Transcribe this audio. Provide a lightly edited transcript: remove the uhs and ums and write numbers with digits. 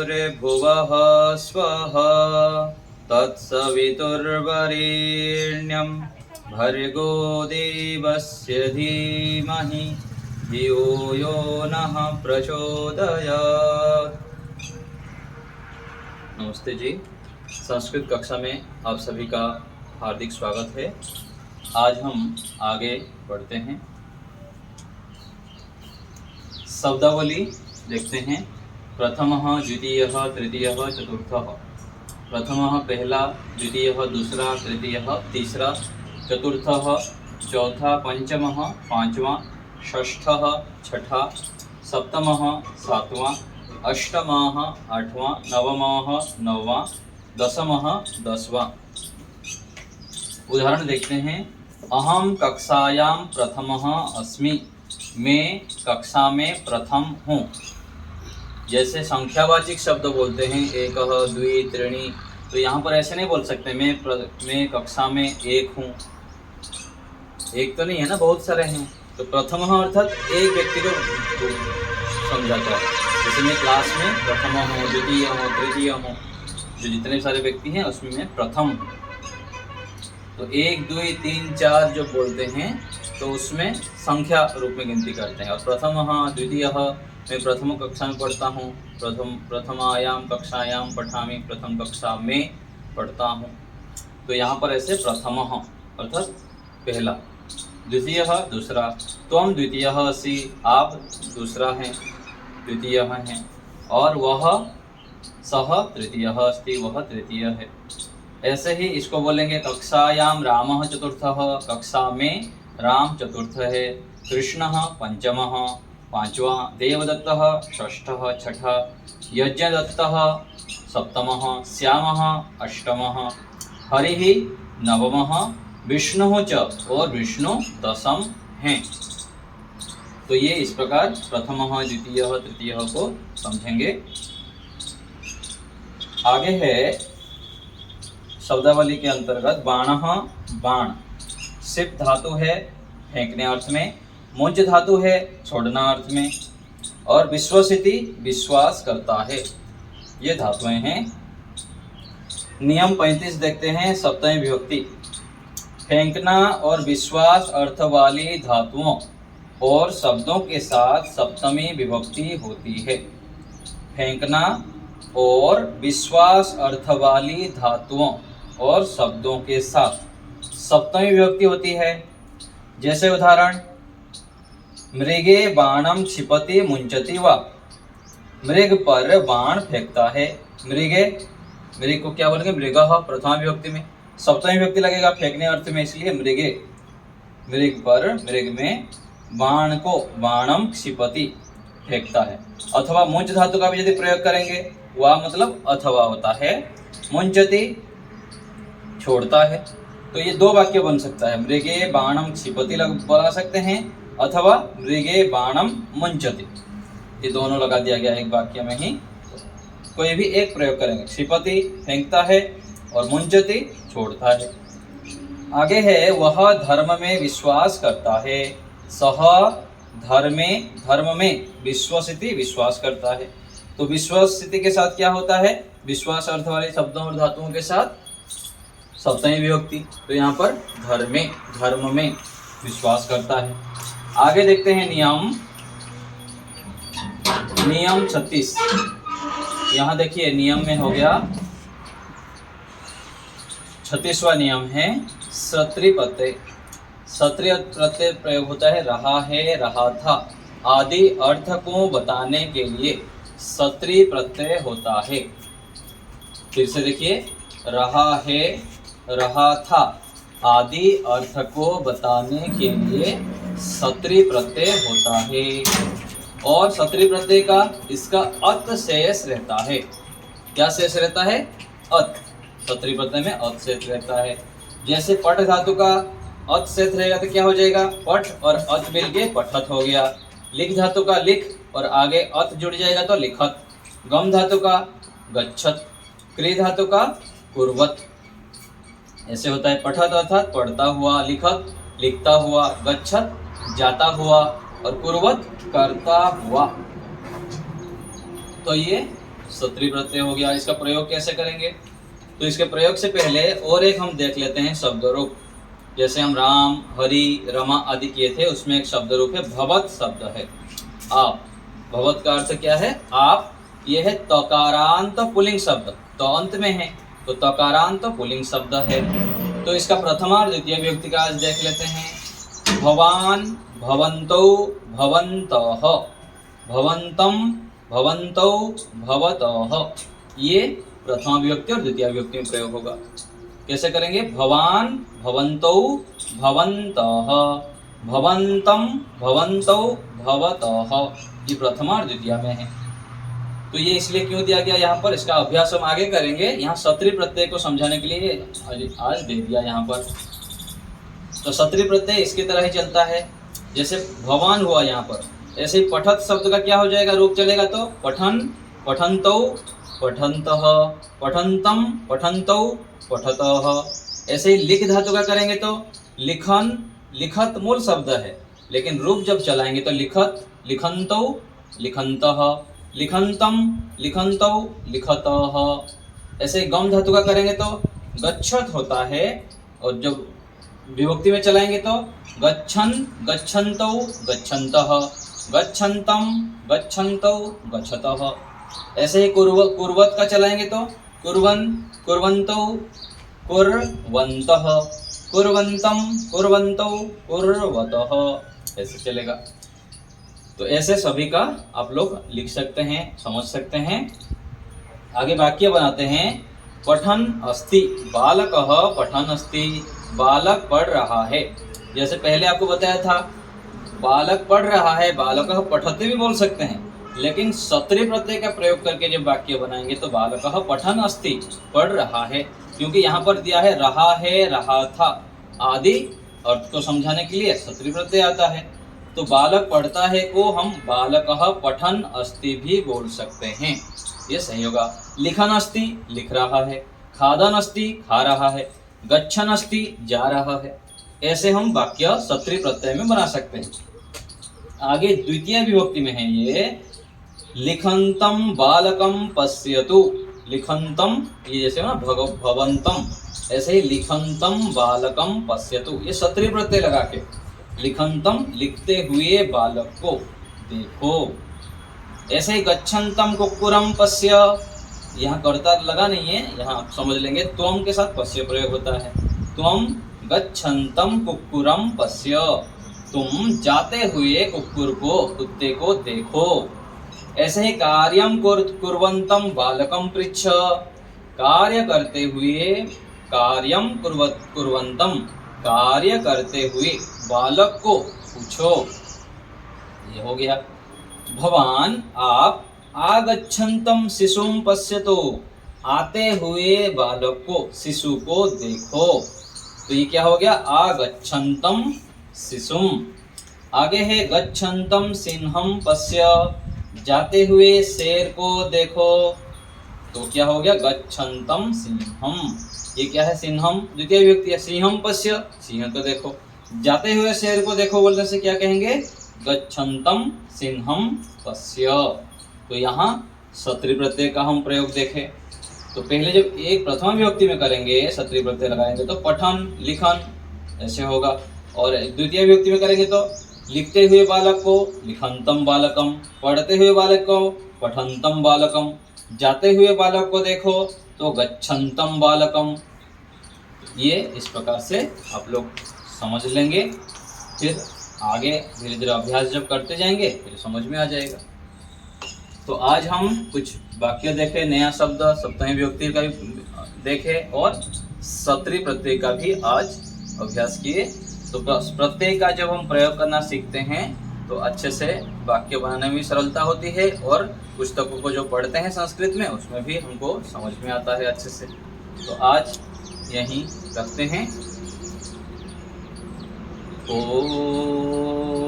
भूर्भुवः स्वः तत्सवितुर्वरेण्यं भर्गो देवस्य धीमहि धियो यो नः प्रचोदयात्। नमस्ते जी, संस्कृत कक्षा में आप सभी का हार्दिक स्वागत है। आज हम आगे बढ़ते हैं, शब्दावली देखते हैं। प्रथमः, द्वितीयः, तृतीयः, चतुर्थः। प्रथमः पहला, द्वितीयः दूसरा, तृतीयः तीसरा, चतुर्थः चौथा, पंचमः पांचवा, षष्ठः छठा, सप्तमः सातवां, अष्टमः आठवां, नवमः नौवां, दशमः दसवां। उदाहरण देखते हैं। अहम कक्षायां प्रथमः अस्मि, मैं कक्षा में प्रथम हूँ। जैसे संख्यावाचक शब्द बोलते हैं, एकः द्वि त्रीणि, तो यहाँ पर ऐसे नहीं बोल सकते मैं कक्षा में एक हूँ। एक तो नहीं है ना, बहुत सारे हैं। तो प्रथम अर्थात एक व्यक्ति को समझाता है। जैसे मैं क्लास में प्रथम हूँ, द्वितीय हूँ, तृतीय हूँ, जो जितने सारे व्यक्ति हैं उसमें मैं प्रथम हूँ। तो एक दो तीन चार जो बोलते हैं तो उसमें संख्या रूप में गिनती करते हैं। और प्रथम द्वितीय, मैं प्रथम कक्षा में पढ़ता हूँ, प्रथमायाम कक्षायाम पठामि, प्रथम कक्षा में पढ़ता हूँ। तो यहाँ पर ऐसे प्रथम अर्थात पहला, द्वितीय दूसरा, त्वं द्वितीय असि, आप दूसरा हैं, द्वितीय हैं, और वह सह तृतीय अस्ति, वह तृतीय है। ऐसे ही इसको बोलेंगे कक्षायाम रामः चतुर्थः, कक्षा में राम चतुर्थ है, कृष्णः पंचमः पांचवा, देवदत्तः षष्ठः छठा, यज्ञदत्तः सप्तमः, श्यामः अष्टमः, हरिः नवमः, विष्णुः च, और विष्णु दशम हैं। तो ये इस प्रकार प्रथमः द्वितीयः तृतीयः को समझेंगे। आगे है शब्दावली के अंतर्गत बाणः, बाण सिप धातु है फेंकने अर्थ में, मुंज धातु है छोड़ना अर्थ में, और विश्वसिति विश्वास करता है, ये धातुएं हैं। नियम 35 देखते हैं, सप्तमी विभक्ति। फेंकना और विश्वास अर्थ वाली धातुओं और शब्दों के साथ सप्तमी विभक्ति होती है। फेंकना और विश्वास अर्थ वाली धातुओं और शब्दों के साथ सप्तमी विभक्ति होती है। जैसे उदाहरण, मृगे बाणम क्षिपति मुंचति वा, मृग पर बाण फेंकता है। मृग को क्या बोलेंगे? मृगः प्रथमा विभक्ति में, सप्तमी विभक्ति लगेगा फेंकने अर्थ में, इसलिए मृगे, मृग पर, मृग में बाण को बाणम क्षिपति फेंकता है। अथवा मुंच धातु का भी यदि प्रयोग करेंगे, वा मतलब अथवा होता है, मुंचति छोड़ता है। तो ये दो वाक्य बन सकता है, मृगे बाणम क्षिपति बना सकते हैं, अथवा मृगे बाणम मुंचति, ये दोनों लगा दिया गया एक वाक्य में ही। कोई भी एक प्रयोग करेंगे, क्षिपति फेंकता है और मुंचति छोड़ता है। आगे है वह धर्म में विश्वास करता है, सह धर्म में विश्वसिति विश्वास करता है। तो विश्वसिति के साथ क्या होता है? विश्वास अर्थ वाले शब्दों और धातुओं के साथ सप्तमी विभक्ति। तो यहाँ पर धर्म में विश्वास करता है। आगे देखते हैं नियम 36। यहाँ देखिए नियम में हो गया 36वां नियम है सत्री प्रत्यय। सत्री प्रत्यय प्रयोग होता है रहा है, रहा था आदि अर्थ को बताने के लिए सत्री प्रत्यय होता है। फिर से देखिए, रहा है, रहा था आदि अर्थ को बताने के लिए सत्री प्रत्यय होता है। और सत्री प्रत्यय का इसका अत शेष रहता है। क्या शेष रहता है? अत। सत्री प्रत्यय में अत शेष रहता है। जैसे पठ धातु का अत शेष रहेगा तो क्या हो जाएगा? पठ और अत मिल के पठत हो गया। लिख धातु का लिख और आगे अत जुड़ जाएगा तो लिखत। गम धातु का गच्छत। क्री धातु का कुर्वत। ऐसे होता है पठत अर्थात पढ़ता हुआ, लिखत लिखता हुआ, गच्छत जाता हुआ और कुर्वत करता हुआ। तो ये सत्री प्रत्यय हो गया। इसका प्रयोग कैसे करेंगे? तो इसके प्रयोग से पहले और एक हम देख लेते हैं शब्द रूप। जैसे हम राम, हरि, रमा आदि किए थे, उसमें एक शब्द रूप है भवत शब्द है। आप, भवत का अर्थ क्या है? आप। ये है तकारांत पुल्लिंग शब्द, तो अंत में है तो तकारांत पुल्लिंग शब्द है। तो इसका प्रथमा द्वितीय विभक्ति का आज देख लेते हैं। भवान, भवन्तौ, भवन्तः, भवन्तं, भवन्तौ, भवतः। ये प्रथमा विभक्ति और द्वितीय विभक्ति में प्रयोग होगा। कैसे करेंगे? भवान, भवन्तौ, भवन्तः, भवन्तं, भवन्तौ, भवतः। ये प्रथमा और द्वितीय में है। तो ये इसलिए क्यों दिया गया यहाँ पर, इसका अभ्यास हम आगे करेंगे। यहाँ सत्री प्रत्यय को समझाने के लिए आज दे दिया यहाँ पर। तो सत्री प्रत्यय इसकी तरह ही चलता है। जैसे भवान हुआ यहाँ पर, ऐसे ही पठत शब्द का क्या हो जाएगा? रूप चलेगा तो पठन, पठन्तौ, पठन्तः, पठन्तं, पठन्तौ, पठतः। ऐसे ही लिख धातु का करेंगे तो लिखन, लिखत मूल शब्द है, लेकिन रूप जब चलाएंगे तो लिखत, लिखन्तौ, लिखन्तः, लिखन्तं, लिखन्तौ, लिखतः। ऐसे गम धातु का करेंगे तो गच्छत होता है, और जब विभक्ति में चलाएंगे तो गच्छन, गच्छन्तौ, गच्छन्तः, गच्छन्तं, गच्छन्तौ, गच्छतः। ऐसे ही कुर्वत का चलाएंगे तो कुर्वन्, कुर्वन्तौ, कुर्वन्तः, कुर्वन्तं, कुर्वन्तौ, कुर्वतः। ऐसे चलेगा। तो ऐसे सभी का आप लोग लिख सकते हैं, समझ सकते हैं। आगे वाक्य बनाते हैं। पठन अस्ति, बालकः पठन अस्ति, बालक पढ़ रहा है। जैसे पहले आपको बताया था, बालक पढ़ रहा है, बालकः पठते भी बोल सकते हैं, लेकिन सत्री प्रत्यय का प्रयोग करके जब वाक्य बनाएंगे तो बालकः पठन अस्ति, पढ़ रहा है, क्योंकि यहाँ पर दिया है रहा है, रहा था आदि अर्थ को समझाने के लिए सत्री प्रत्यय आता है। तो बालक पढ़ता है को हम बालकः पठन अस्ति भी बोल सकते हैं, ये सही होगा। लिखन अस्ति, लिख रहा है। खादन अस्ति, खा रहा है। गच्छन अस्ति, जा रहा है। ऐसे हम वाक्य सत्री प्रत्यय में बना सकते हैं। आगे द्वितीय विभक्ति में है ये, लिखन्तं बालकं पश्यतु। लिखन्तं, ये जैसे ना भवन्तं, ऐसे ही लिखन्तं बालकं पश्यतु, ये सत्री प्रत्यय लगा के लिखन्तं, लिखते हुए बालक को देखो। ऐसे ही गच्छन्तं कुक्कुरं पश्य, यहाँ कर्ता लगा नहीं है, यहाँ आप समझ लेंगे त्वम के साथ पश्य प्रयोग होता है। त्वम गच्छन्तं कुक्कुरं पश्य, तुम जाते हुए कुक्कुर को, कुत्ते को देखो। ऐसे ही कार्यं कुर्वन्तं बालकं पृच्छ, कार्य करते हुए, कार्यं कुर्वन्तं, कार्य करते हुए बालक को पूछो। ये हो गया। भवान आप, आगच्छन्तं शिशुं पश्यतु, आते हुए बालक को, शिशु को देखो। तो ये क्या हो गया? आगच्छन्तं शिशुं। आगे है गच्छन्तं सिंहं पश्य, जाते हुए शेर को देखो। तो क्या हो गया? गच्छन्तं सिंहं। ये क्या है? सिंहम द्वितीय विभक्ति है। सिंहम पश्य, सिंह को देखो। जाते हुए शेर को देखो बोलने से क्या कहेंगे? गच्छन्तं सिंहम पश्य। तो यहाँ सत्री प्रत्यय का हम प्रयोग देखें तो पहले जब एक प्रथमा विभक्ति में करेंगे सत्री प्रत्यय लगाएंगे तो पठन, लिखन ऐसे होगा, और द्वितीय विभक्ति में करेंगे तो लिखते हुए बालक को लिखन्तं बालकम, पढ़ते हुए बालक को पठन्तं बालकम, जाते हुए बालक को देखो तो गच्छन्तं बालकम। ये इस प्रकार से आप लोग समझ लेंगे, फिर आगे धीरे धीरे अभ्यास जब करते जाएंगे फिर समझ में आ जाएगा। तो आज हम कुछ वाक्य देखे, नया शब्द सप्तमी विभक्ति का भी देखे और सत्री प्रत्यय का भी आज अभ्यास किए। तो प्रत्यय का जब हम प्रयोग करना सीखते हैं तो अच्छे से वाक्य बनाने में भी सरलता होती है, और पुस्तकों को जो पढ़ते हैं संस्कृत में उसमें भी हमको समझ में आता है अच्छे से। तो आज यहीं रखते हैं। ओ